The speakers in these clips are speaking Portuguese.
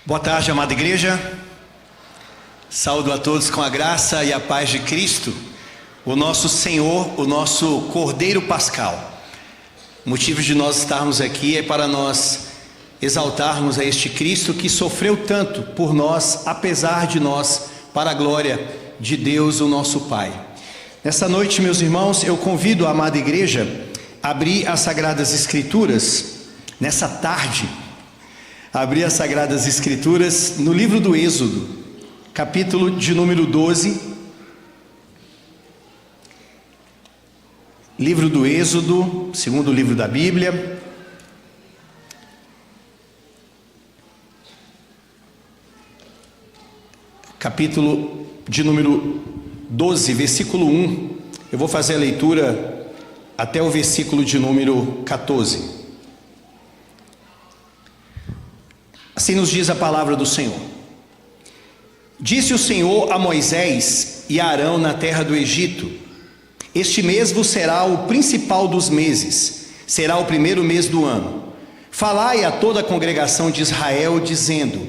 Boa tarde, amada igreja. Saúdo a todos com a graça e a paz de Cristo, o nosso Senhor, o nosso Cordeiro Pascal. O motivo de nós estarmos aqui é para nós exaltarmos a este Cristo que sofreu tanto por nós, apesar de nós, para a glória de Deus, o nosso Pai. Nessa noite, meus irmãos, eu convido a amada igreja a abrir as Sagradas Escrituras, nessa tarde, abrir as Sagradas Escrituras no livro do Êxodo, capítulo de número 12. Livro do Êxodo, segundo livro da Bíblia. Capítulo de número 12, versículo 1. Eu vou fazer a leitura até o versículo de número 14. Assim nos diz a palavra do Senhor. Disse o Senhor a Moisés e a Arão na terra do Egito: este mês vos será o principal dos meses, será o primeiro mês do ano. Falai a toda a congregação de Israel, dizendo: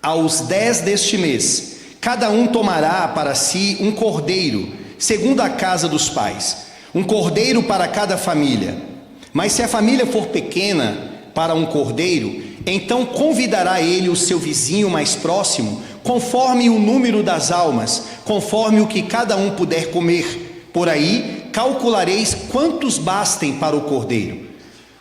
aos 10 deste mês, cada um tomará para si um cordeiro, segundo a casa dos pais, um cordeiro para cada família. Mas se a família for pequena para um cordeiro, então convidará ele o seu vizinho mais próximo, conforme o número das almas, conforme o que cada um puder comer. Por aí calculareis quantos bastem para o cordeiro.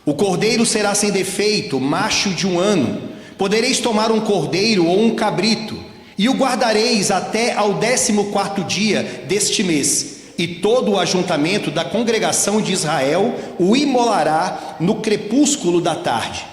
O cordeiro será sem defeito, macho de 1 ano. Podereis tomar um cordeiro ou um cabrito, e o guardareis até ao 14º dia deste mês. E todo o ajuntamento da congregação de Israel o imolará no crepúsculo da tarde.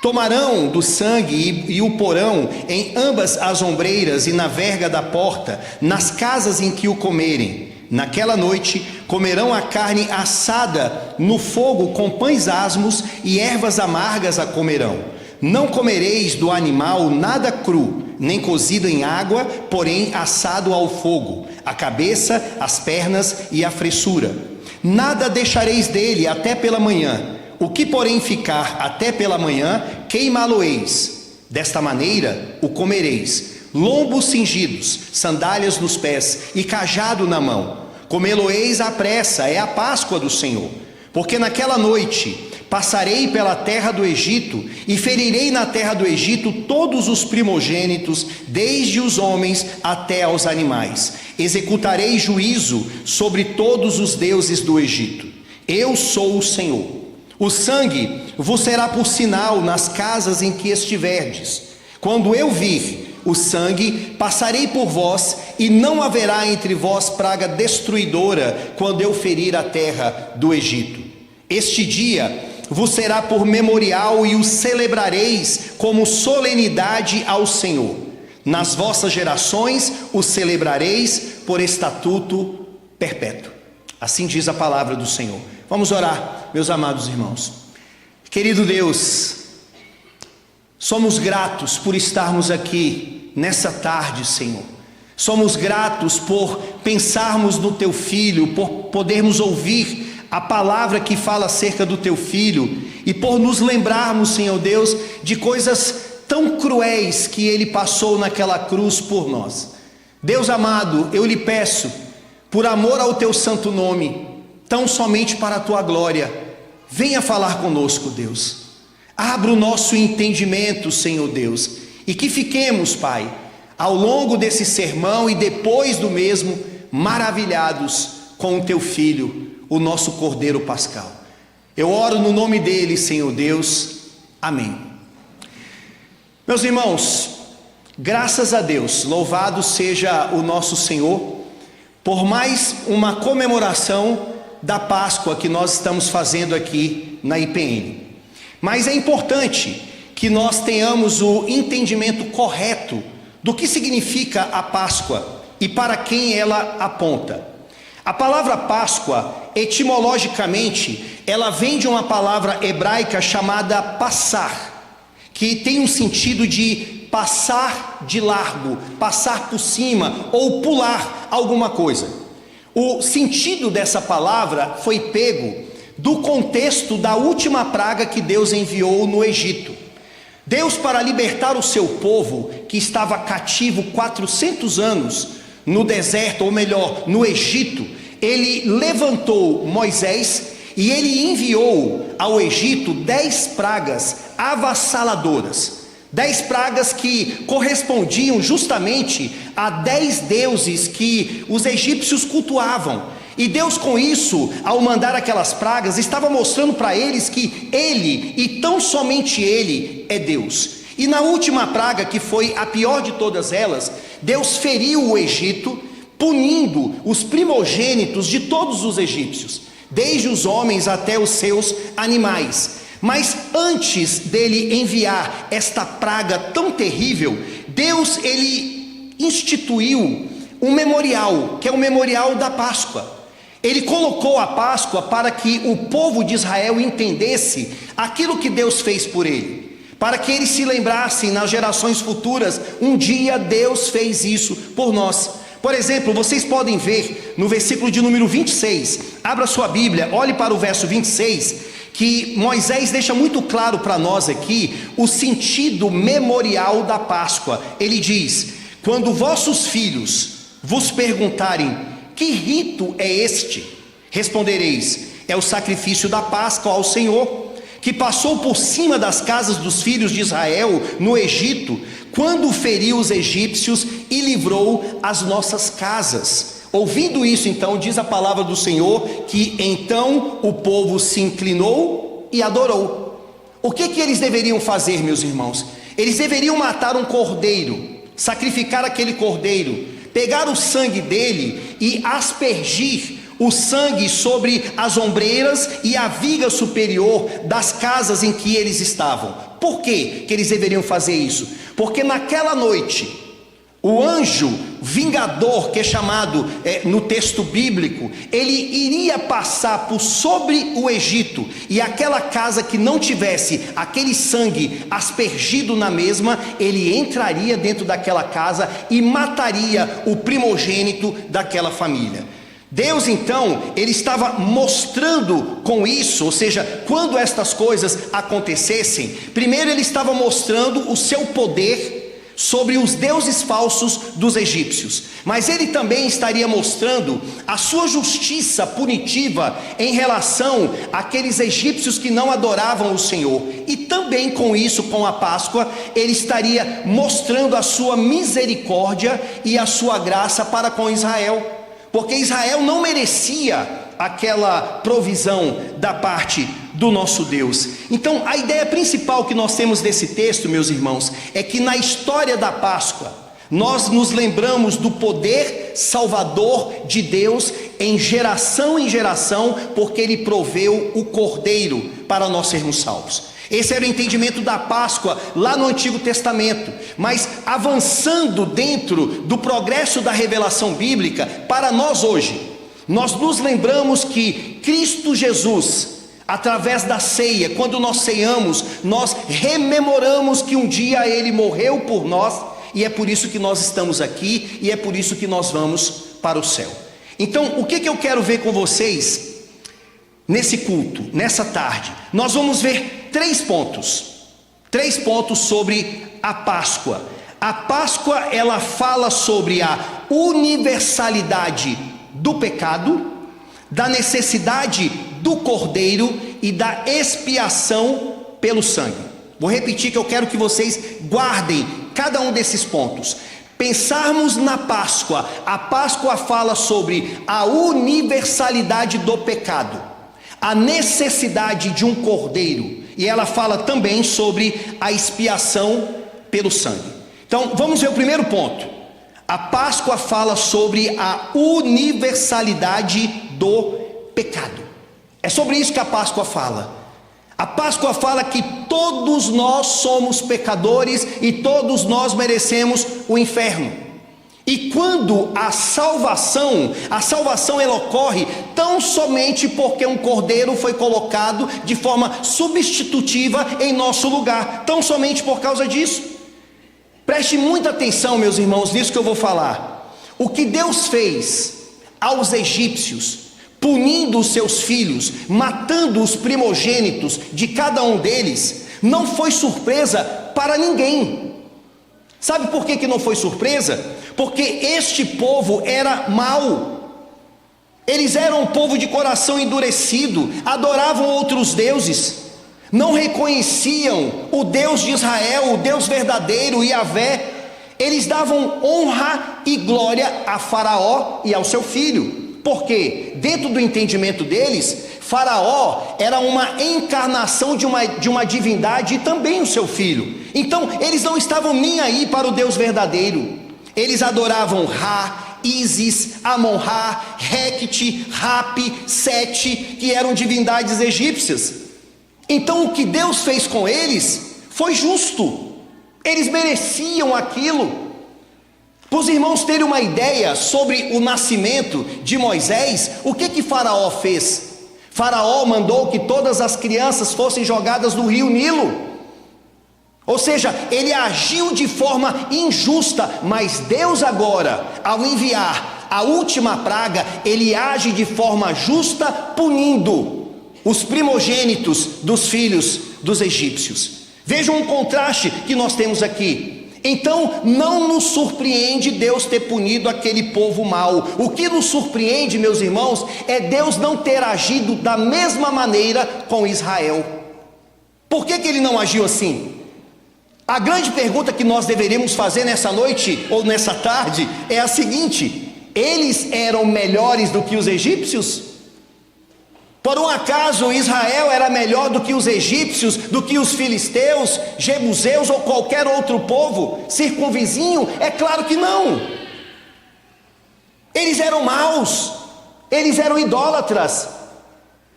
Tomarão do sangue e o porão em ambas as ombreiras e na verga da porta, nas casas em que o comerem. Naquela noite comerão a carne assada no fogo com pães asmos e ervas amargas a comerão. Não comereis do animal nada cru, nem cozido em água, porém assado ao fogo, a cabeça, as pernas e a fressura. Nada deixareis dele até pela manhã. O que porém ficar até pela manhã, queimá-lo-eis. Desta maneira o comereis: lombos cingidos, sandálias nos pés e cajado na mão. Comê-lo-eis à pressa, é a Páscoa do Senhor. Porque naquela noite passarei pela terra do Egito e ferirei na terra do Egito todos os primogênitos, desde os homens até aos animais. Executarei juízo sobre todos os deuses do Egito. Eu sou o Senhor. O sangue vos será por sinal nas casas em que estiverdes. Quando eu vir o sangue, passarei por vós, e não haverá entre vós praga destruidora, quando eu ferir a terra do Egito. Este dia vos será por memorial, e o celebrareis como solenidade ao Senhor. Nas vossas gerações o celebrareis por estatuto perpétuo. Assim diz a palavra do Senhor. Vamos orar, meus amados irmãos. Querido Deus, somos gratos por estarmos aqui nessa tarde, Senhor. Somos gratos por pensarmos no Teu Filho, por podermos ouvir a palavra que fala acerca do Teu Filho e por nos lembrarmos, Senhor Deus, de coisas tão cruéis que Ele passou naquela cruz por nós. Deus amado, eu lhe peço, por amor ao Teu santo nome, tão somente para a Tua glória, venha falar conosco, Deus. Abra o nosso entendimento, Senhor Deus, e que fiquemos, Pai, ao longo desse sermão e depois do mesmo, maravilhados com o Teu Filho, o nosso Cordeiro Pascal. Eu oro no nome dele, Senhor Deus. Amém. Meus irmãos, graças a Deus, louvado seja o nosso Senhor, por mais uma comemoração da Páscoa que nós estamos fazendo aqui na IPN. Mas é importante que nós tenhamos o entendimento correto do que significa a Páscoa e para quem ela aponta. A palavra Páscoa, etimologicamente, ela vem de uma palavra hebraica chamada passar, que tem um sentido de passar de largo, passar por cima ou pular alguma coisa. O sentido dessa palavra foi pego do contexto da última praga que Deus enviou no Egito. Deus, para libertar o seu povo, que estava cativo 400 anos no deserto, ou melhor, no Egito, ele levantou Moisés e ele enviou ao Egito 10 pragas avassaladoras. 10 pragas que correspondiam justamente a 10 deuses que os egípcios cultuavam. E Deus, com isso, ao mandar aquelas pragas, estava mostrando para eles que Ele, e tão somente Ele, é Deus. E na última praga, que foi a pior de todas elas, Deus feriu o Egito, punindo os primogênitos de todos os egípcios, desde os homens até os seus animais. Mas antes dele enviar esta praga tão terrível, Deus, ele instituiu um memorial, que é o memorial da Páscoa. Ele colocou a Páscoa para que o povo de Israel entendesse aquilo que Deus fez por ele, para que eles se lembrassem nas gerações futuras: um dia Deus fez isso por nós. Por exemplo, vocês podem ver no versículo de número 26, abra sua Bíblia, olhe para o verso 26, que Moisés deixa muito claro para nós aqui o sentido memorial da Páscoa. Ele diz: quando vossos filhos vos perguntarem: que rito é este? Respondereis: é o sacrifício da Páscoa ao Senhor, que passou por cima das casas dos filhos de Israel no Egito, quando feriu os egípcios e livrou as nossas casas. Ouvindo isso, então, diz a palavra do Senhor, que então o povo se inclinou e adorou. O que eles deveriam fazer, meus irmãos? Eles deveriam matar um cordeiro, sacrificar aquele cordeiro, pegar o sangue dele e aspergir o sangue sobre as ombreiras e a viga superior das casas em que eles estavam. Por que eles deveriam fazer isso? Porque naquela noite, o anjo vingador, que é chamado no texto bíblico, ele iria passar por sobre o Egito, e aquela casa que não tivesse aquele sangue aspergido na mesma, ele entraria dentro daquela casa e mataria o primogênito daquela família. Deus, então, ele estava mostrando com isso, ou seja, quando estas coisas acontecessem, primeiro ele estava mostrando o seu poder sobre os deuses falsos dos egípcios, mas ele também estaria mostrando a sua justiça punitiva em relação àqueles egípcios que não adoravam o Senhor. E também com isso, com a Páscoa, ele estaria mostrando a sua misericórdia e a sua graça para com Israel, porque Israel não merecia aquela provisão da parte do nosso Deus. Então, a ideia principal que nós temos desse texto, meus irmãos, é que na história da Páscoa, nós nos lembramos do poder salvador de Deus em geração, porque Ele proveu o Cordeiro para nós sermos salvos. Esse era o entendimento da Páscoa lá no Antigo Testamento, mas avançando dentro do progresso da revelação bíblica, para nós hoje, nós nos lembramos que Cristo Jesus, através da ceia, quando nós ceamos, nós rememoramos que um dia Ele morreu por nós, e é por isso que nós estamos aqui, e é por isso que nós vamos para o céu. Então, o que eu quero ver com vocês nesse culto, nessa tarde? Nós vamos ver três pontos sobre a Páscoa. A Páscoa, ela fala sobre a universalidade do pecado, da necessidade do Cordeiro e da expiação pelo sangue. Vou repetir, que eu quero que vocês guardem cada um desses pontos. Pensarmos na Páscoa. A Páscoa fala sobre a universalidade do pecado, a necessidade de um cordeiro, e ela fala também sobre a expiação pelo sangue. Então vamos ver o primeiro ponto. A Páscoa fala sobre a universalidade do pecado. É sobre isso que a Páscoa fala. A Páscoa fala que todos nós somos pecadores e todos nós merecemos o inferno. E quando a salvação ela ocorre tão somente porque um cordeiro foi colocado de forma substitutiva em nosso lugar, tão somente por causa disso. Preste muita atenção, meus irmãos, nisso que eu vou falar. O que Deus fez aos egípcios, punindo os seus filhos, matando os primogênitos de cada um deles, não foi surpresa para ninguém. Sabe por que não foi surpresa? Porque este povo era mau. Eles eram um povo de coração endurecido, adoravam outros deuses, não reconheciam o Deus de Israel, o Deus verdadeiro, Yahvé. Eles davam honra e glória a Faraó e ao seu filho. Porque dentro do entendimento deles, Faraó era uma encarnação de uma divindade e também o seu filho. Então eles não estavam nem aí para o Deus verdadeiro. Eles adoravam Ra, Ísis, Amon-Ra, Requite, Rapi, Sete, que eram divindades egípcias. Então o que Deus fez com eles foi justo. Eles mereciam aquilo. Para os irmãos terem uma ideia sobre o nascimento de Moisés, o que Faraó fez? Faraó mandou que todas as crianças fossem jogadas no rio Nilo. Ou seja, ele agiu de forma injusta, mas Deus agora, ao enviar a última praga, ele age de forma justa, punindo os primogênitos dos filhos dos egípcios. Vejam um contraste que nós temos aqui. Então não nos surpreende Deus ter punido aquele povo mau. O que nos surpreende, meus irmãos, é Deus não ter agido da mesma maneira com Israel. Por que ele não agiu assim? A grande pergunta que nós deveríamos fazer nessa noite ou nessa tarde é a seguinte: eles eram melhores do que os egípcios? Por um acaso Israel era melhor do que os egípcios, do que os filisteus, jebuseus ou qualquer outro povo circunvizinho? É claro que não. Eles eram maus, eles eram idólatras.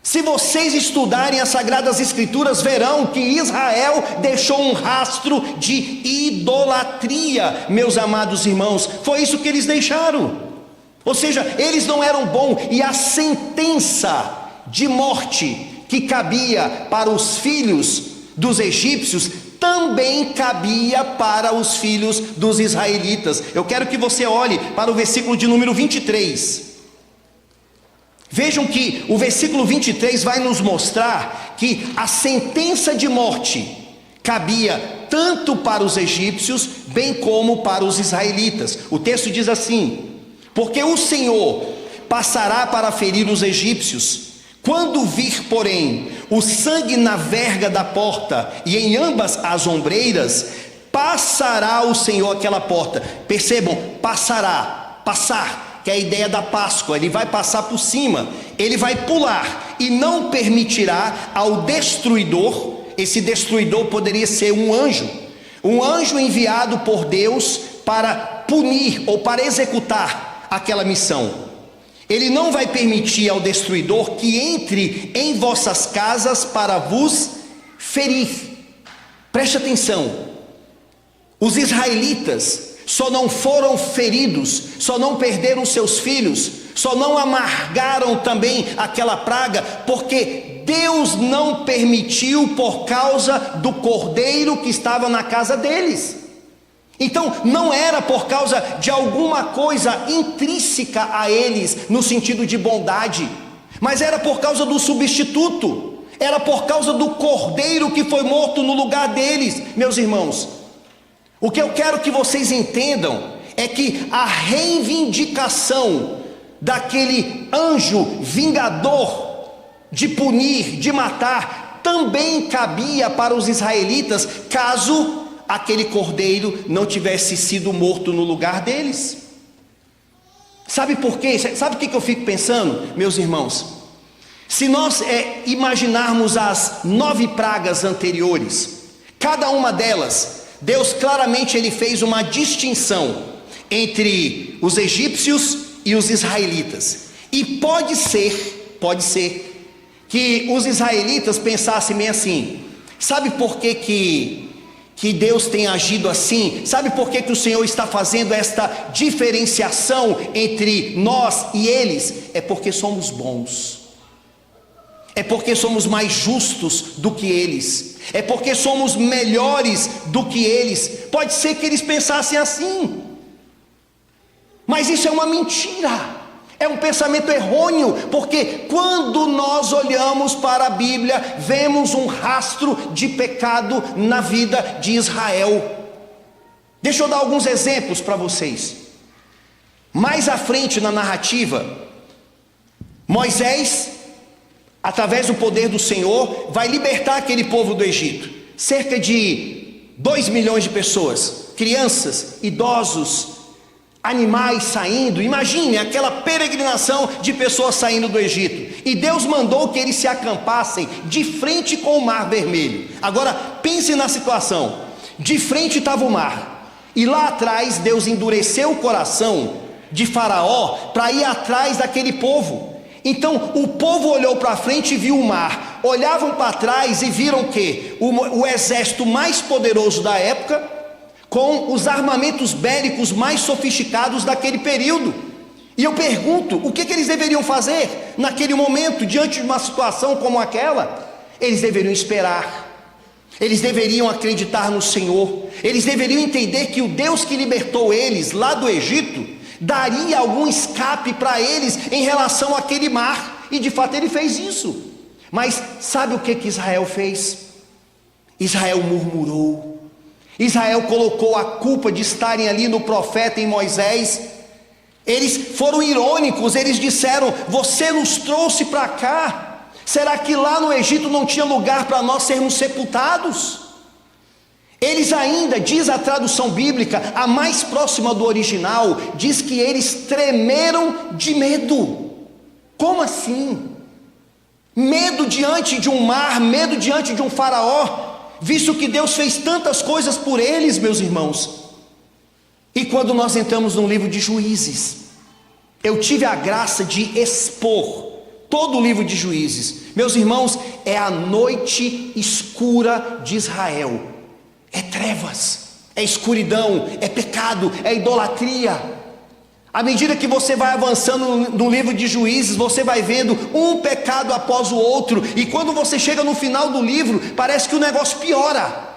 Se vocês estudarem as Sagradas Escrituras, verão que Israel deixou um rastro de idolatria, meus amados irmãos. Foi isso que eles deixaram. Ou seja, eles não eram bons, e a sentença de morte que cabia para os filhos dos egípcios também cabia para os filhos dos israelitas. Eu quero que você olhe para o versículo de número 23. Vejam que o versículo 23 vai nos mostrar que a sentença de morte cabia tanto para os egípcios, bem como para os israelitas. O texto diz assim: porque o Senhor passará para ferir os egípcios. Quando vir, porém, o sangue na verga da porta e em ambas as ombreiras, passará o Senhor aquela porta. Percebam, passará, passar, que é a ideia da Páscoa. Ele vai passar por cima, ele vai pular e não permitirá ao destruidor. Esse destruidor poderia ser um anjo enviado por Deus para punir ou para executar aquela missão. Ele não vai permitir ao destruidor que entre em vossas casas para vos ferir. Preste atenção, os israelitas só não foram feridos, só não perderam seus filhos, só não amargaram também aquela praga, porque Deus não permitiu por causa do cordeiro que estava na casa deles. Então não era por causa de alguma coisa intrínseca a eles, no sentido de bondade, mas era por causa do substituto, era por causa do cordeiro que foi morto no lugar deles. Meus irmãos, o que eu quero que vocês entendam é que a reivindicação daquele anjo vingador de punir, de matar, também cabia para os israelitas, caso aquele cordeiro não tivesse sido morto no lugar deles. Sabe por quê? Sabe o que eu fico pensando, meus irmãos? Se nós imaginarmos as 9 pragas anteriores, cada uma delas, Deus claramente ele fez uma distinção entre os egípcios e os israelitas. E pode ser que os israelitas pensassem meio assim: sabe por que Deus tem agido assim? Sabe por que o Senhor está fazendo esta diferenciação entre nós e eles? É porque somos bons, é porque somos mais justos do que eles, é porque somos melhores do que eles. Pode ser que eles pensassem assim, mas isso é uma mentira. É um pensamento errôneo, porque quando nós olhamos para a Bíblia, vemos um rastro de pecado na vida de Israel. Deixa eu dar alguns exemplos para vocês. Mais à frente na narrativa, Moisés, através do poder do Senhor, vai libertar aquele povo do Egito. Cerca de 2 milhões de pessoas, crianças, idosos, animais saindo. Imagine aquela peregrinação de pessoas saindo do Egito. E Deus mandou que eles se acampassem de frente com o Mar Vermelho. Agora pense na situação. De frente estava o mar, e lá atrás Deus endureceu o coração de Faraó para ir atrás daquele povo. Então o povo olhou para frente e viu o mar, olhavam para trás e viram que o exército mais poderoso da época, com os armamentos bélicos mais sofisticados daquele período. E eu pergunto, o que eles deveriam fazer naquele momento, diante de uma situação como aquela? Eles deveriam esperar, eles deveriam acreditar no Senhor, eles deveriam entender que o Deus que libertou eles lá do Egito daria algum escape para eles em relação àquele mar, e de fato ele fez isso. Mas sabe o que Israel fez? Israel murmurou. Israel colocou a culpa de estarem ali no profeta, em Moisés. Eles foram irônicos, eles disseram: você nos trouxe para cá, será que lá no Egito não tinha lugar para nós sermos sepultados? Eles ainda, diz a tradução bíblica, a mais próxima do original, diz que eles tremeram de medo. Como assim? Medo diante de um mar, medo diante de um faraó, visto que Deus fez tantas coisas por eles, meus irmãos. E quando nós entramos no livro de Juízes, eu tive a graça de expor todo o livro de Juízes. Meus irmãos, é a noite escura de Israel. É trevas, é escuridão, é pecado, é idolatria. À medida que você vai avançando no livro de Juízes, você vai vendo um pecado após o outro, e quando você chega no final do livro, parece que o negócio piora.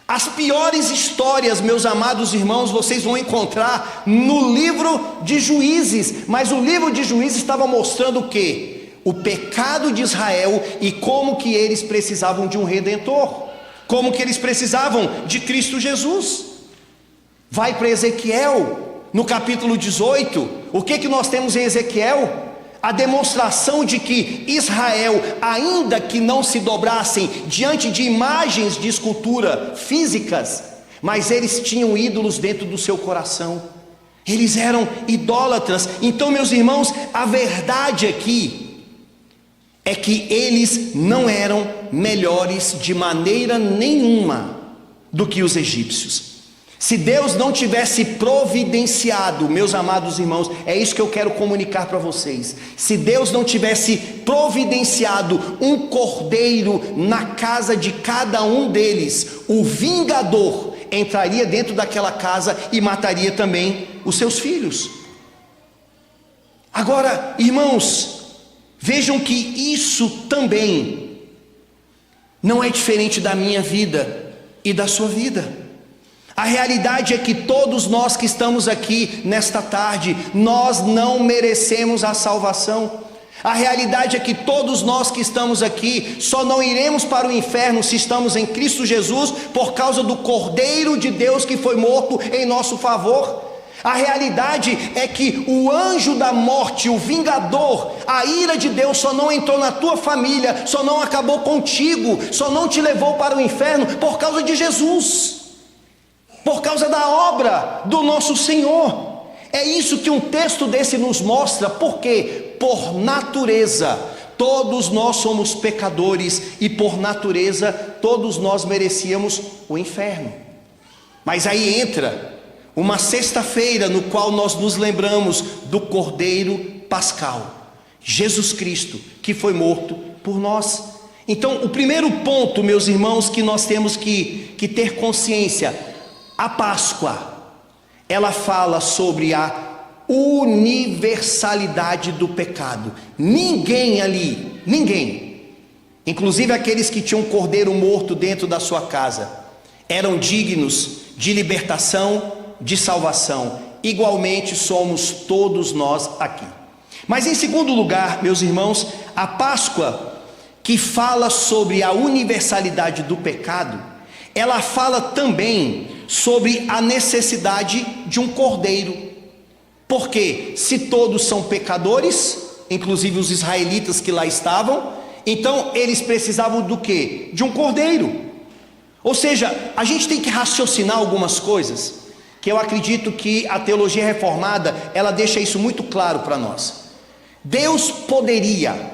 As piores histórias, meus amados irmãos, vocês vão encontrar no livro de Juízes. Mas o livro de Juízes estava mostrando o quê? O pecado de Israel e como que eles precisavam de um Redentor, como que eles precisavam de Cristo Jesus. Vai para Ezequiel, no capítulo 18, o que nós temos em Ezequiel? A demonstração de que Israel, ainda que não se dobrassem diante de imagens de escultura físicas, mas eles tinham ídolos dentro do seu coração, eles eram idólatras. Então, meus irmãos, a verdade aqui é que eles não eram melhores de maneira nenhuma do que os egípcios. Se Deus não tivesse providenciado, meus amados irmãos, é isso que eu quero comunicar para vocês. Se Deus não tivesse providenciado um cordeiro na casa de cada um deles, o vingador entraria dentro daquela casa e mataria também os seus filhos. Agora, irmãos, vejam que isso também não é diferente da minha vida e da sua vida. A realidade é que todos nós que estamos aqui nesta tarde, nós não merecemos a salvação. A realidade é que todos nós que estamos aqui só não iremos para o inferno se estamos em Cristo Jesus, por causa do Cordeiro de Deus que foi morto em nosso favor. A realidade é que o anjo da morte, o vingador, a ira de Deus só não entrou na tua família, só não acabou contigo, só não te levou para o inferno por causa de Jesus, por causa da obra do nosso Senhor. É isso que um texto desse nos mostra, porque por natureza todos nós somos pecadores e por natureza todos nós merecíamos o inferno. Mas aí entra uma sexta-feira no qual nós nos lembramos do Cordeiro Pascal, Jesus Cristo, que foi morto por nós. Então, o primeiro ponto, meus irmãos, que nós temos que ter consciência: a Páscoa, ela fala sobre a universalidade do pecado. Ninguém ali, ninguém, inclusive aqueles que tinham um cordeiro morto dentro da sua casa, eram dignos de libertação, de salvação. igualmente somos todos nós aqui. Mas em segundo lugar, meus irmãos, a Páscoa, que fala sobre a universalidade do pecado, ela fala também sobre a necessidade de um cordeiro. Porque se todos são pecadores, inclusive os israelitas que lá estavam, então eles precisavam do quê? De um cordeiro. Ou seja, a gente tem que raciocinar algumas coisas, que eu acredito que a teologia reformada, ela deixa isso muito claro para nós. Deus poderia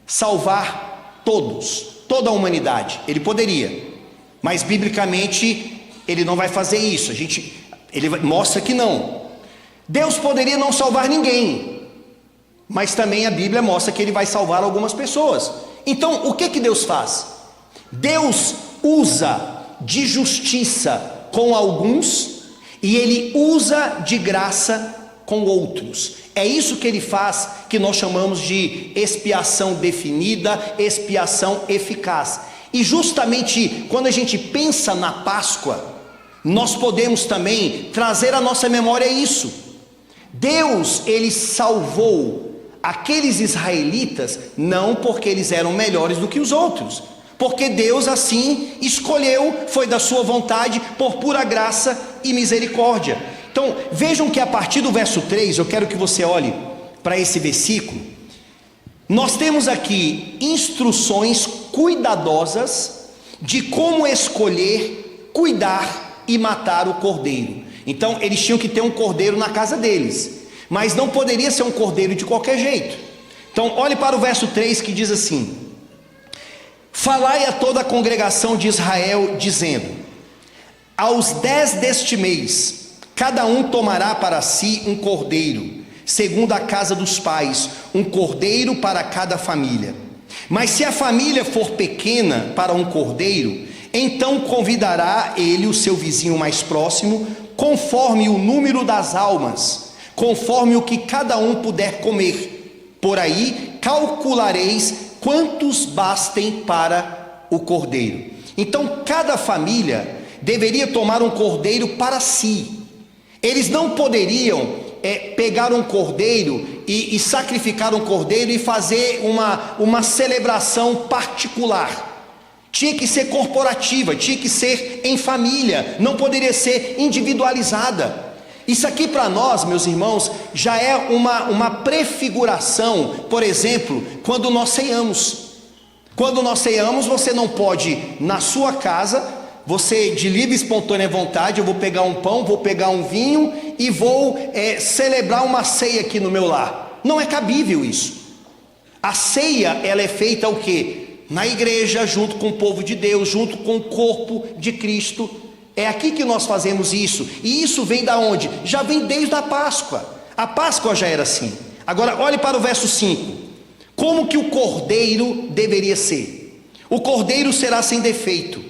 salvar todos, toda a humanidade, Ele poderia, mas biblicamente Ele não vai fazer isso, Ele mostra que não. Deus poderia não salvar ninguém, mas também a Bíblia mostra que Ele vai salvar algumas pessoas. Então o que Deus faz? Deus usa de justiça com alguns e Ele usa de graça com outros. É isso que Ele faz, que nós chamamos de expiação definida, expiação eficaz. E justamente quando a gente pensa na Páscoa, nós podemos também trazer à nossa memória isso. Deus, Ele salvou aqueles israelitas não porque eles eram melhores do que os outros, porque Deus assim escolheu, foi da sua vontade, por pura graça e misericórdia. Então vejam que a partir do verso 3, eu quero que você olhe para esse versículo. Nós temos aqui instruções cuidadosas de como escolher, cuidar e matar o cordeiro. Então eles tinham que ter um cordeiro na casa deles, mas não poderia ser um cordeiro de qualquer jeito. Então olhe para o verso 3 que diz assim: falai a toda a congregação de Israel, dizendo: aos 10 deste mês, cada um tomará para si um cordeiro, segundo a casa dos pais, um cordeiro para cada família. Mas se a família for pequena para um cordeiro, então convidará ele o seu vizinho mais próximo, conforme o número das almas, conforme o que cada um puder comer. Por aí calculareis quantos bastem para o cordeiro. Então cada família deveria tomar um cordeiro para si. Eles não poderiam pegar um cordeiro e sacrificar um cordeiro e fazer uma celebração particular. Tinha que ser corporativa, tinha que ser em família, não poderia ser individualizada. Isso aqui para nós, meus irmãos, já é uma prefiguração. Por exemplo, quando nós ceiamos. Quando nós ceiamos, você não pode, na sua casa, você de livre e espontânea vontade, eu vou pegar um pão, vou pegar um vinho e vou celebrar uma ceia aqui no meu lar. Não é cabível isso. A ceia, ela é feita o quê? Na igreja, junto com o povo de Deus, junto com o corpo de Cristo. É aqui que nós fazemos isso. E isso vem da onde? Já vem desde a Páscoa. A Páscoa já era assim. Agora olhe para o verso 5. Como que o cordeiro deveria ser? O cordeiro será sem defeito,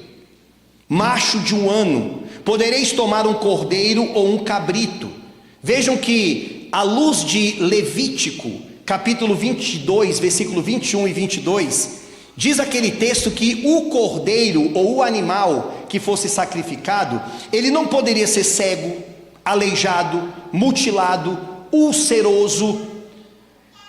macho de 1 ano. Podereis tomar um cordeiro ou um cabrito. Vejam que à luz de Levítico, capítulo 22, versículo 21 e 22, diz aquele texto que o cordeiro ou o animal que fosse sacrificado, ele não poderia ser cego, aleijado, mutilado, ulceroso,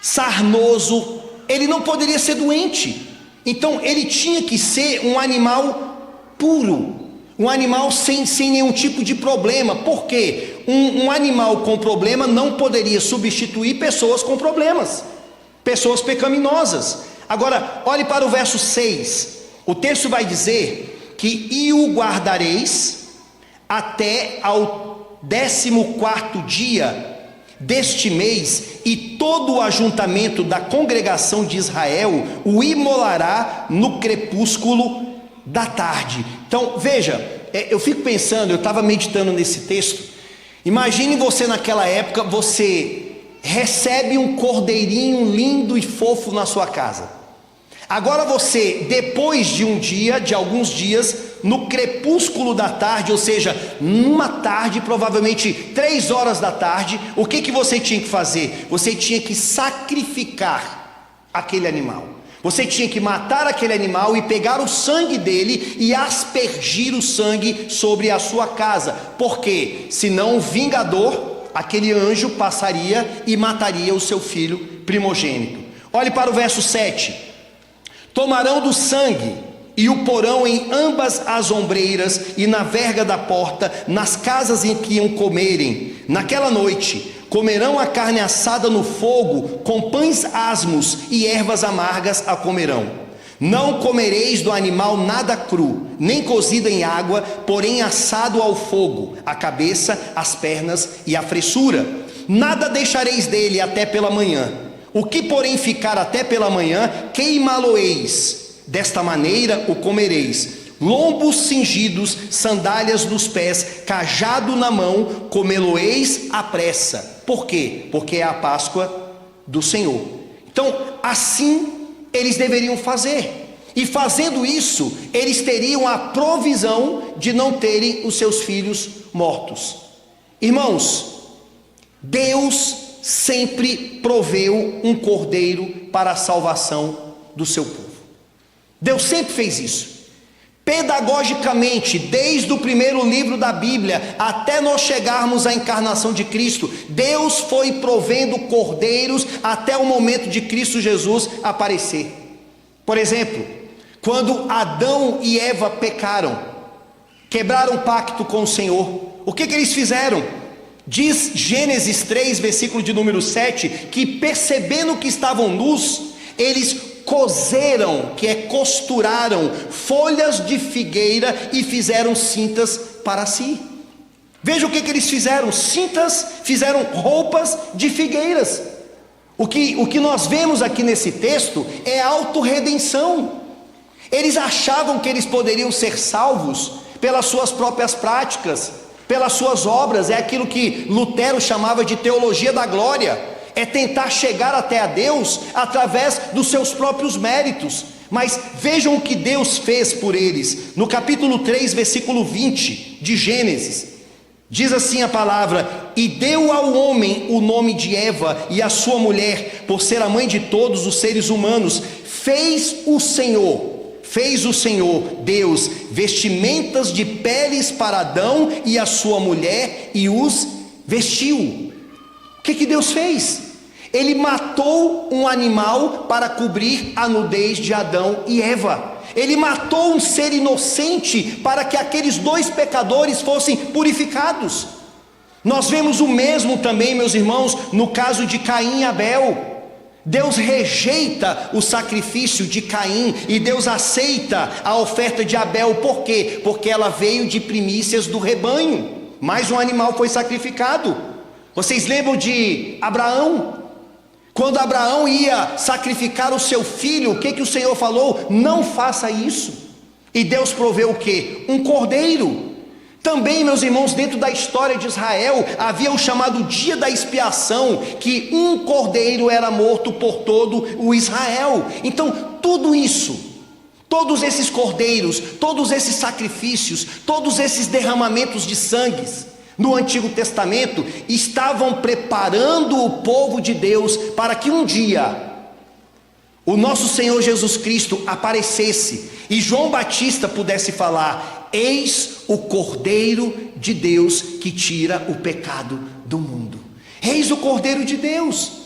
sarnoso, ele não poderia ser doente. Então ele tinha que ser um animal puro, um animal sem nenhum tipo de problema. Por quê? Um animal com problema não poderia substituir pessoas com problemas, pessoas pecaminosas. Agora olhe para o verso 6, o texto vai dizer que e o guardareis até ao 14º dia deste mês, e todo o ajuntamento da congregação de Israel o imolará no crepúsculo da tarde. Então veja, eu fico pensando, eu estava meditando nesse texto. Imagine você naquela época, você recebe um cordeirinho lindo e fofo na sua casa. Agora você, depois de um dia, de alguns dias, no crepúsculo da tarde, ou seja, numa tarde, provavelmente 3 horas da tarde, o que você tinha que fazer? Você tinha que sacrificar aquele animal. Você tinha que matar aquele animal e pegar o sangue dele e aspergir o sangue sobre a sua casa. Porque senão o vingador, aquele anjo passaria e mataria o seu filho primogênito. Olhe para o verso 7: tomarão do sangue e o porão em ambas as ombreiras e na verga da porta, nas casas em que iam comerem. Naquela noite comerão a carne assada no fogo, com pães asmos e ervas amargas a comerão. Não comereis do animal nada cru, nem cozido em água, porém assado ao fogo, a cabeça, as pernas e a fressura. Nada deixareis dele até pela manhã. O que porém ficar até pela manhã, queimá-lo-eis. Desta maneira o comereis. Lombos cingidos, sandálias nos pés, cajado na mão, comê-lo-eis à pressa. Por quê? Porque é a Páscoa do Senhor. Então, assim eles deveriam fazer, e fazendo isso, eles teriam a provisão de não terem os seus filhos mortos. Irmãos, Deus sempre proveu um cordeiro para a salvação do seu povo. Deus sempre fez isso. Pedagogicamente, desde o primeiro livro da Bíblia até nós chegarmos à encarnação de Cristo, Deus foi provendo cordeiros até o momento de Cristo Jesus aparecer. Por exemplo, quando Adão e Eva pecaram, quebraram o pacto com o Senhor, o que eles fizeram? Diz Gênesis 3, versículo de número 7, que percebendo que estavam nus, eles coseram, que é costuraram, folhas de figueira e fizeram cintas para si. Veja o que eles fizeram: cintas, fizeram roupas de figueiras. O que nós vemos aqui nesse texto é autorredenção. Eles achavam que eles poderiam ser salvos pelas suas próprias práticas, pelas suas obras. É aquilo que Lutero chamava de teologia da glória. É tentar chegar até a Deus através dos seus próprios méritos. Mas vejam o que Deus fez por eles. No capítulo 3, versículo 20 de Gênesis, diz assim a palavra: e deu ao homem o nome de Eva, e a sua mulher, por ser a mãe de todos os seres humanos. Fez o Senhor Deus vestimentas de peles para Adão e a sua mulher, e os vestiu. O que Deus fez? Ele matou um animal para cobrir a nudez de Adão e Eva. Ele matou um ser inocente para que aqueles dois pecadores fossem purificados. Nós vemos o mesmo também, meus irmãos, no caso de Caim e Abel. Deus rejeita o sacrifício de Caim e Deus aceita a oferta de Abel. Por quê? Porque ela veio de primícias do rebanho. Mais um animal foi sacrificado. Vocês lembram de Abraão? Quando Abraão ia sacrificar o seu filho, o que o Senhor falou? Não faça isso. E Deus proveu o quê? Um cordeiro. Também, meus irmãos, dentro da história de Israel, havia o chamado dia da expiação, que um cordeiro era morto por todo o Israel. Então, tudo isso, todos esses cordeiros, todos esses sacrifícios, todos esses derramamentos de sangues, no Antigo Testamento, estavam preparando o povo de Deus para que um dia o nosso Senhor Jesus Cristo aparecesse e João Batista pudesse falar: eis o Cordeiro de Deus que tira o pecado do mundo. Eis o Cordeiro de Deus.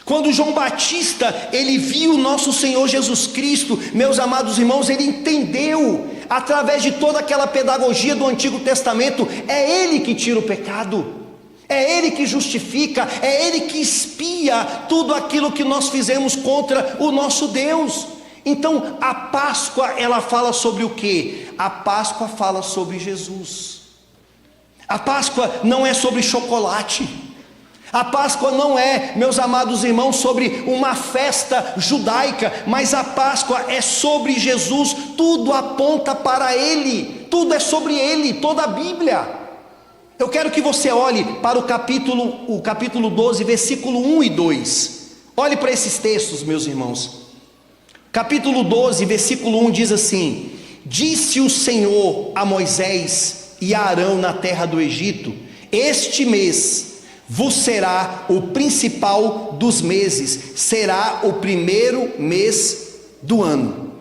Quando João Batista, ele viu o nosso Senhor Jesus Cristo, meus amados irmãos, ele entendeu, através de toda aquela pedagogia do Antigo Testamento, é Ele que tira o pecado, é Ele que justifica, é Ele que expia tudo aquilo que nós fizemos contra o nosso Deus. Então a Páscoa, ela fala sobre o quê? A Páscoa fala sobre Jesus. A Páscoa não é sobre chocolate. A Páscoa não é, meus amados irmãos, sobre uma festa judaica, mas a Páscoa é sobre Jesus. Tudo aponta para Ele, tudo é sobre Ele, toda a Bíblia. Eu quero que você olhe para o capítulo 12, versículo 1 e 2. Olhe para esses textos, meus irmãos. Capítulo 12, versículo 1 diz assim: disse o Senhor a Moisés e a Arão na terra do Egito: este mês vos será o principal dos meses, será o primeiro mês do ano.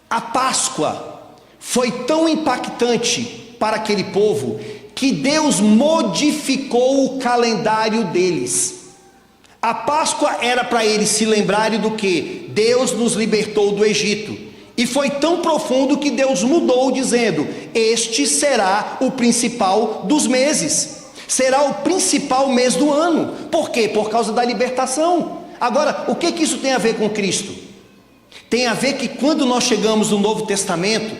A Páscoa foi tão impactante para aquele povo que Deus modificou o calendário deles. A Páscoa era para eles se lembrarem do que Deus nos libertou do Egito, e foi tão profundo que Deus mudou, dizendo: este será o principal dos meses, será o principal mês do ano. Por quê? Por causa da libertação. Agora, o que isso tem a ver com Cristo? Tem a ver que quando nós chegamos no Novo Testamento,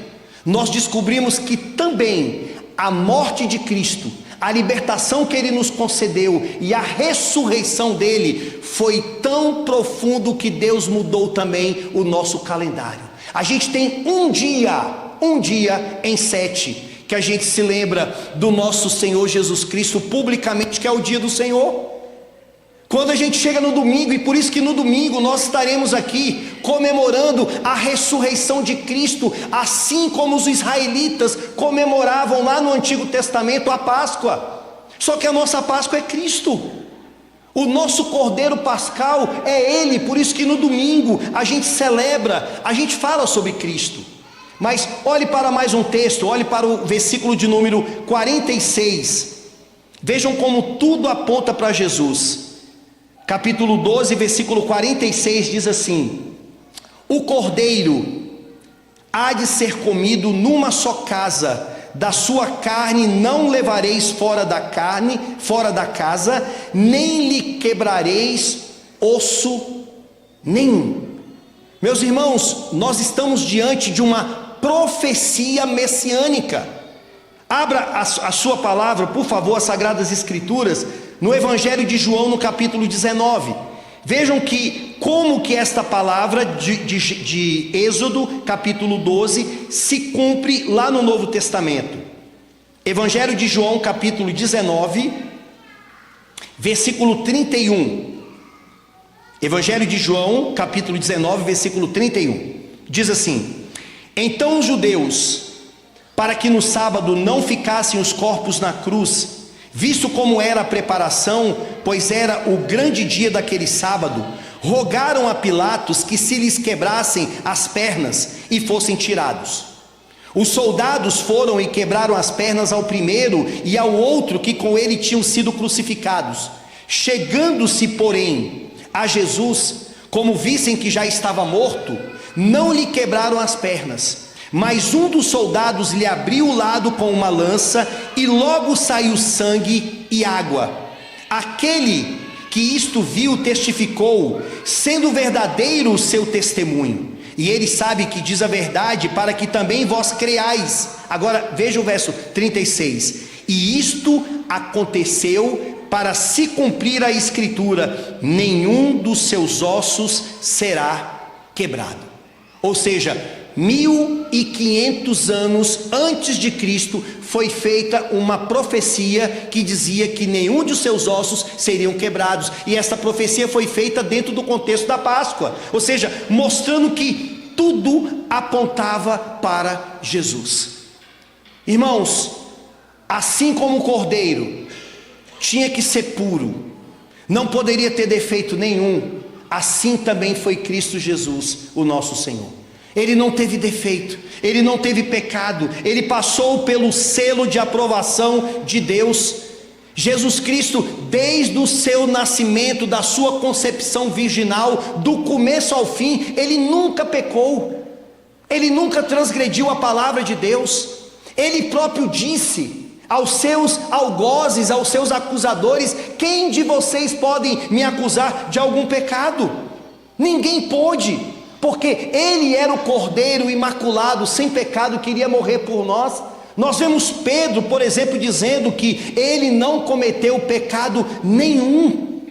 nós descobrimos que também a morte de Cristo, a libertação que Ele nos concedeu e a ressurreição dEle foi tão profundo que Deus mudou também o nosso calendário. A gente tem um dia em 7, que a gente se lembra do nosso Senhor Jesus Cristo publicamente, que é o dia do Senhor. Quando a gente chega no domingo, e por isso que no domingo nós estaremos aqui comemorando a ressurreição de Cristo, assim como os israelitas comemoravam lá no Antigo Testamento a Páscoa. Só que a nossa Páscoa é Cristo, o nosso Cordeiro Pascal é Ele. Por isso que no domingo a gente celebra, a gente fala sobre Cristo. Mas olhe para mais um texto, olhe para o versículo de número 46, vejam como tudo aponta para Jesus. Capítulo 12, versículo 46 diz assim: o cordeiro há de ser comido numa só casa, da sua carne não levareis fora da casa, nem lhe quebrareis osso nenhum. Meus irmãos, nós estamos diante de uma profecia messiânica. Abra a sua palavra, por favor, as Sagradas Escrituras, no Evangelho de João, no capítulo 19. Vejam como que esta palavra de Êxodo, capítulo 12, se cumpre lá no Novo Testamento. Evangelho de João, capítulo 19, versículo 31. Evangelho de João, capítulo 19, versículo 31. Diz assim: então os judeus, para que no sábado não ficassem os corpos na cruz, visto como era a preparação, pois era o grande dia daquele sábado, rogaram a Pilatos que se lhes quebrassem as pernas e fossem tirados. Os soldados foram e quebraram as pernas ao primeiro e ao outro que com ele tinham sido crucificados. Chegando-se, porém, a Jesus, como vissem que já estava morto, não lhe quebraram as pernas. Mas um dos soldados lhe abriu o lado com uma lança, e logo saiu sangue e água. Aquele que isto viu testificou, sendo verdadeiro o seu testemunho, e ele sabe que diz a verdade, para que também vós creais. Agora veja o verso 36: e isto aconteceu para se cumprir a escritura: nenhum dos seus ossos será quebrado. Ou seja, 1500 anos antes de Cristo foi feita uma profecia que dizia que nenhum de seus ossos seriam quebrados, e essa profecia foi feita dentro do contexto da Páscoa, ou seja, mostrando que tudo apontava para Jesus. Irmãos, assim como o cordeiro tinha que ser puro, não poderia ter defeito nenhum, assim também foi Cristo Jesus, o nosso Senhor. Ele não teve defeito, ele não teve pecado, ele passou pelo selo de aprovação de Deus. Jesus Cristo, desde o seu nascimento, da sua concepção virginal, do começo ao fim, ele nunca pecou, ele nunca transgrediu a palavra de Deus. Ele próprio disse aos seus algozes, aos seus acusadores: quem de vocês podem me acusar de algum pecado? Ninguém pôde, porque ele era o cordeiro imaculado, sem pecado, que iria morrer por nós. Nós vemos Pedro, por exemplo, dizendo que ele não cometeu pecado nenhum.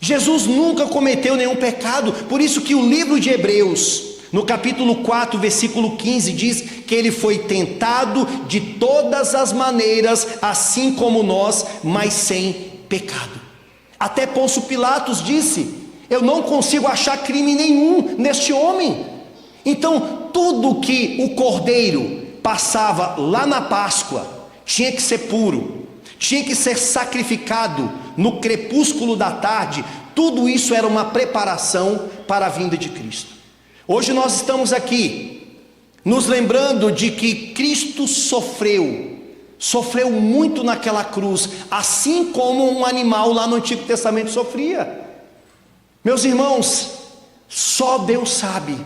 Jesus nunca cometeu nenhum pecado. Por isso que o livro de Hebreus, no capítulo 4, versículo 15, diz que ele foi tentado de todas as maneiras, assim como nós, mas sem pecado. Até Pôncio Pilatos disse: eu não consigo achar crime nenhum neste homem. Então, tudo que o cordeiro passava lá na Páscoa tinha que ser puro, tinha que ser sacrificado no crepúsculo da tarde. Tudo isso era uma preparação para a vinda de Cristo. Hoje nós estamos aqui nos lembrando de que Cristo sofreu sofreu muito naquela cruz, assim como um animal lá no Antigo Testamento sofria. Meus irmãos, só Deus sabe,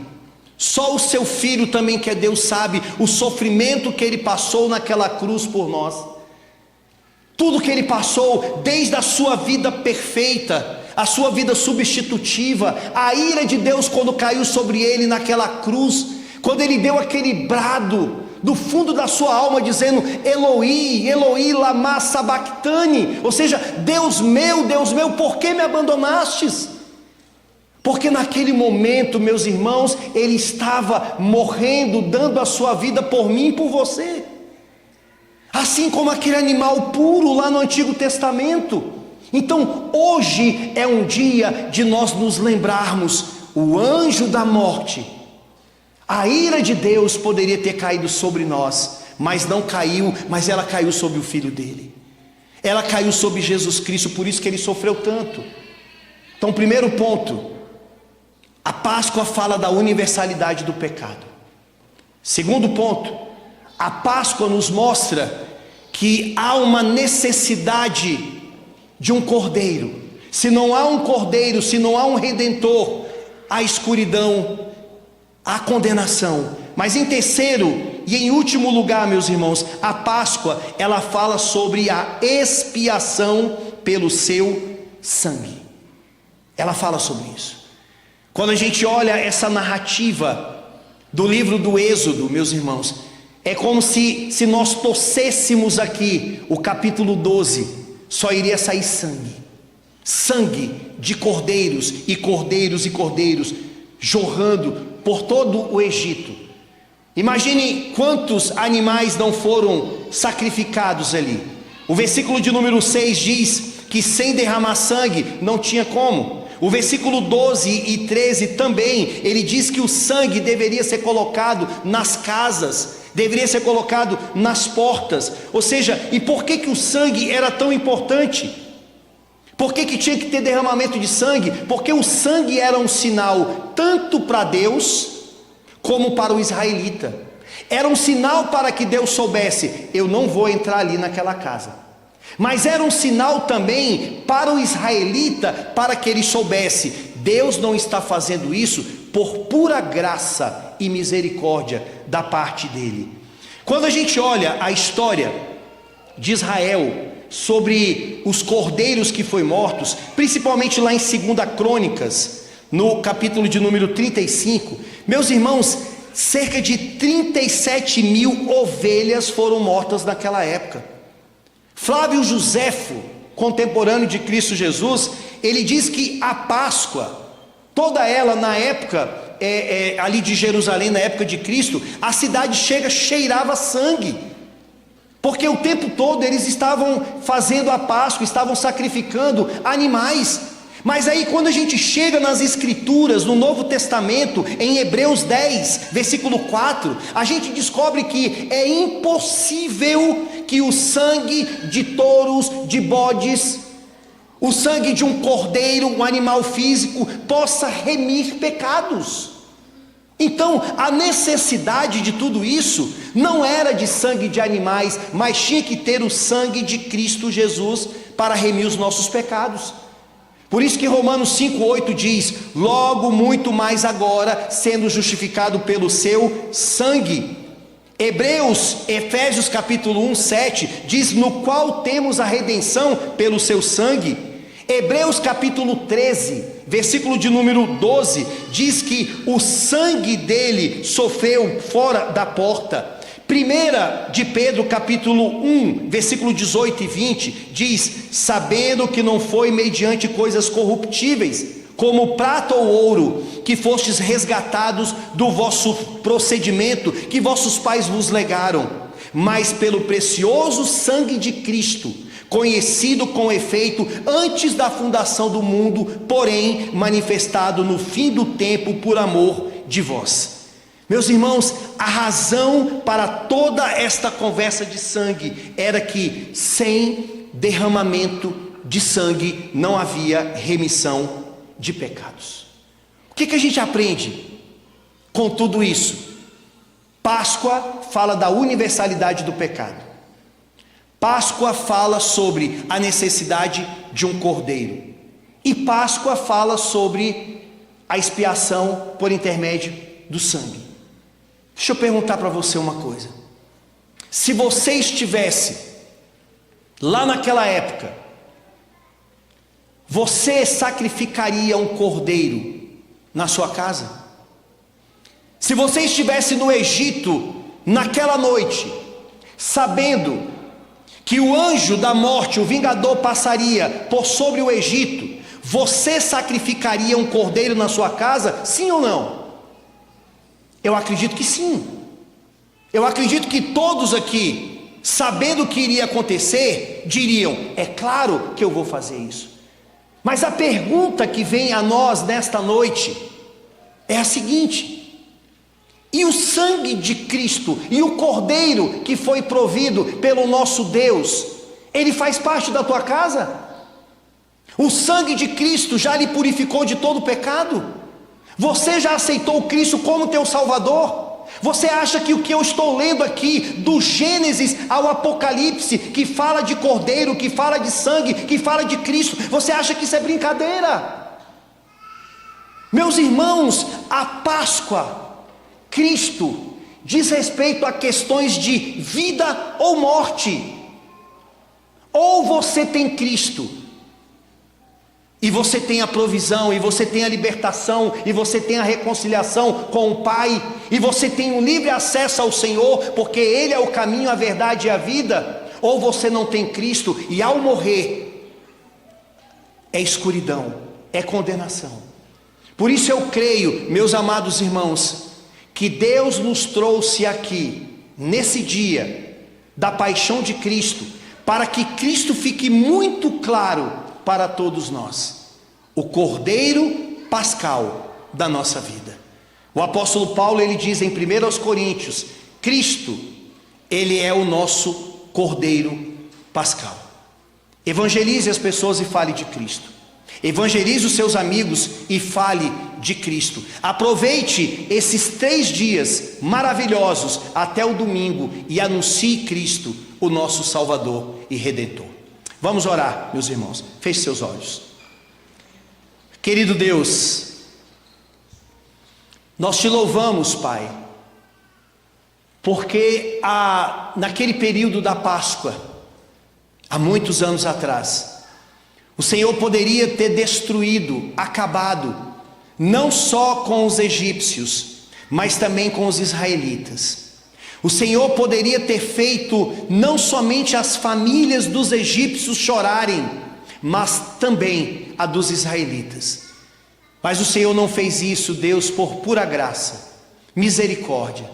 só o seu Filho também, que é Deus, sabe o sofrimento que ele passou naquela cruz por nós. Tudo que ele passou, desde a sua vida perfeita, a sua vida substitutiva, a ira de Deus quando caiu sobre ele naquela cruz, quando ele deu aquele brado do fundo da sua alma dizendo: Eloi, Eloi, lama sabachthani, ou seja, Deus meu, por que me abandonastes? Porque naquele momento, meus irmãos, ele estava morrendo, dando a sua vida por mim e por você, assim como aquele animal puro lá no Antigo Testamento. Então hoje é um dia de nós nos lembrarmos: o anjo da morte, a ira de Deus poderia ter caído sobre nós, mas não caiu, mas ela caiu sobre o Filho dele, ela caiu sobre Jesus Cristo, por isso que ele sofreu tanto. Então, primeiro ponto, a Páscoa fala da universalidade do pecado. Segundo ponto, a Páscoa nos mostra que há uma necessidade de um cordeiro. Se não há um cordeiro, se não há um redentor, há escuridão, há condenação. Mas em terceiro e em último lugar, meus irmãos, a Páscoa, ela fala sobre a expiação pelo seu sangue. Ela fala sobre isso. Quando a gente olha essa narrativa do livro do Êxodo, meus irmãos, é como se nós torcêssemos aqui o capítulo 12, só iria sair sangue. Sangue de cordeiros e cordeiros e cordeiros, jorrando por todo o Egito. Imagine quantos animais não foram sacrificados ali. O versículo de número 6 diz que sem derramar sangue não tinha como. O versículo 12 e 13 também, ele diz que o sangue deveria ser colocado nas casas, deveria ser colocado nas portas. Ou seja, e por que o sangue era tão importante? Por que tinha que ter derramamento de sangue? Porque o sangue era um sinal tanto para Deus como para o israelita. Era um sinal para que Deus soubesse: eu não vou entrar ali naquela casa. Mas era um sinal também para o israelita, para que ele soubesse: Deus não está fazendo isso por pura graça e misericórdia da parte dele. Quando a gente olha a história de Israel, sobre os cordeiros que foram mortos, principalmente lá em 2 Crônicas, no capítulo de número 35, meus irmãos, cerca de 37 mil ovelhas foram mortas naquela época. Flávio Joséfo, contemporâneo de Cristo Jesus, ele diz que a Páscoa, toda ela na época, ali de Jerusalém, na época de Cristo, a cidade cheirava sangue, porque o tempo todo eles estavam fazendo a Páscoa, estavam sacrificando animais. Mas aí quando a gente chega nas Escrituras, no Novo Testamento, em Hebreus 10, versículo 4, a gente descobre que é impossível que o sangue de touros, de bodes, o sangue de um cordeiro, um animal físico, possa remir pecados. Então a necessidade de tudo isso não era de sangue de animais, mas tinha que ter o sangue de Cristo Jesus para remir os nossos pecados. Por isso que Romanos 5,8 diz: logo muito mais agora, sendo justificado pelo seu sangue. Efésios capítulo 1:7 diz: no qual temos a redenção pelo seu sangue. Hebreus capítulo 13, versículo de número 12, diz que o sangue dele sofreu fora da porta. 1 de Pedro capítulo 1, versículo 18 e 20, diz: sabendo que não foi mediante coisas corruptíveis, como prata ou ouro, que fostes resgatados do vosso procedimento, que vossos pais vos legaram, mas pelo precioso sangue de Cristo, conhecido com efeito antes da fundação do mundo, porém manifestado no fim do tempo por amor de vós. Meus irmãos, a razão para toda esta conversa de sangue era que sem derramamento de sangue não havia remissão de pecados. O que a gente aprende com tudo isso? Páscoa fala da universalidade do pecado. Páscoa fala sobre a necessidade de um cordeiro, e Páscoa fala sobre a expiação por intermédio do sangue. Deixa eu perguntar para você uma coisa: se você estivesse lá naquela época, você sacrificaria um cordeiro na sua casa? Se você estivesse no Egito naquela noite, sabendo que o anjo da morte, o vingador, passaria por sobre o Egito, você sacrificaria um cordeiro na sua casa? Sim ou não? Eu acredito que sim. Eu acredito que todos aqui, sabendo o que iria acontecer, diriam: é claro que eu vou fazer isso. Mas a pergunta que vem a nós nesta noite é a seguinte: e o sangue de Cristo, e o cordeiro que foi provido pelo nosso Deus, ele faz parte da tua casa? O sangue de Cristo já lhe purificou de todo pecado? Você já aceitou Cristo como teu Salvador? Você acha que o que eu estou lendo aqui, do Gênesis ao Apocalipse, que fala de cordeiro, que fala de sangue, que fala de Cristo, você acha que isso é brincadeira? Meus irmãos, a Páscoa, Cristo, diz respeito a questões de vida ou morte. Ou você tem Cristo, e você tem a provisão, e você tem a libertação, e você tem a reconciliação com o Pai, e você tem um livre acesso ao Senhor, porque Ele é o caminho, a verdade e a vida. Ou você não tem Cristo, e ao morrer é escuridão, é condenação. Por isso eu creio, meus amados irmãos, que Deus nos trouxe aqui, nesse dia da paixão de Cristo, para que Cristo fique muito claro para todos nós, o Cordeiro Pascal da nossa vida. O apóstolo Paulo, ele diz em 1 Coríntios, Cristo, ele é o nosso Cordeiro Pascal. Evangelize as pessoas e fale de Cristo. Evangelize os seus amigos e fale de Cristo. Aproveite esses 3 dias maravilhosos até o domingo e anuncie Cristo, o nosso Salvador e Redentor. Vamos orar, meus irmãos. Feche seus olhos. Querido Deus, nós te louvamos, Pai, porque naquele período da Páscoa, há muitos anos atrás, o Senhor poderia ter destruído, acabado, não só com os egípcios, mas também com os israelitas. O Senhor poderia ter feito não somente as famílias dos egípcios chorarem, mas também a dos israelitas. Mas o Senhor não fez isso, Deus, por pura graça, misericórdia.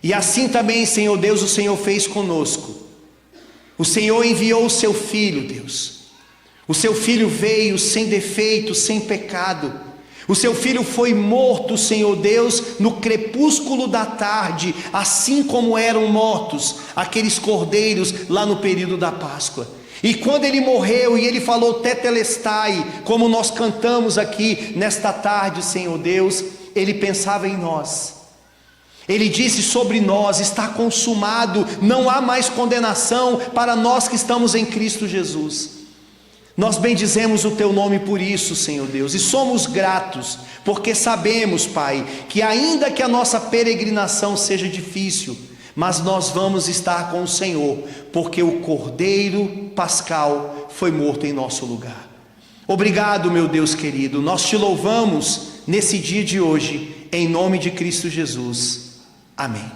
E assim também, Senhor Deus, o Senhor fez conosco. O Senhor enviou o seu Filho, Deus. O seu Filho veio sem defeito, sem pecado. O seu Filho foi morto, Senhor Deus, no crepúsculo da tarde, assim como eram mortos aqueles cordeiros lá no período da Páscoa. E quando ele morreu e ele falou tetelestai, como nós cantamos aqui nesta tarde, Senhor Deus, ele pensava em nós. Ele disse sobre nós: está consumado, não há mais condenação para nós que estamos em Cristo Jesus. Nós bendizemos o teu nome por isso, Senhor Deus, e somos gratos, porque sabemos, Pai, que ainda que a nossa peregrinação seja difícil, mas nós vamos estar com o Senhor, porque o Cordeiro Pascal foi morto em nosso lugar. Obrigado, meu Deus querido, nós te louvamos nesse dia de hoje, em nome de Cristo Jesus. Amém.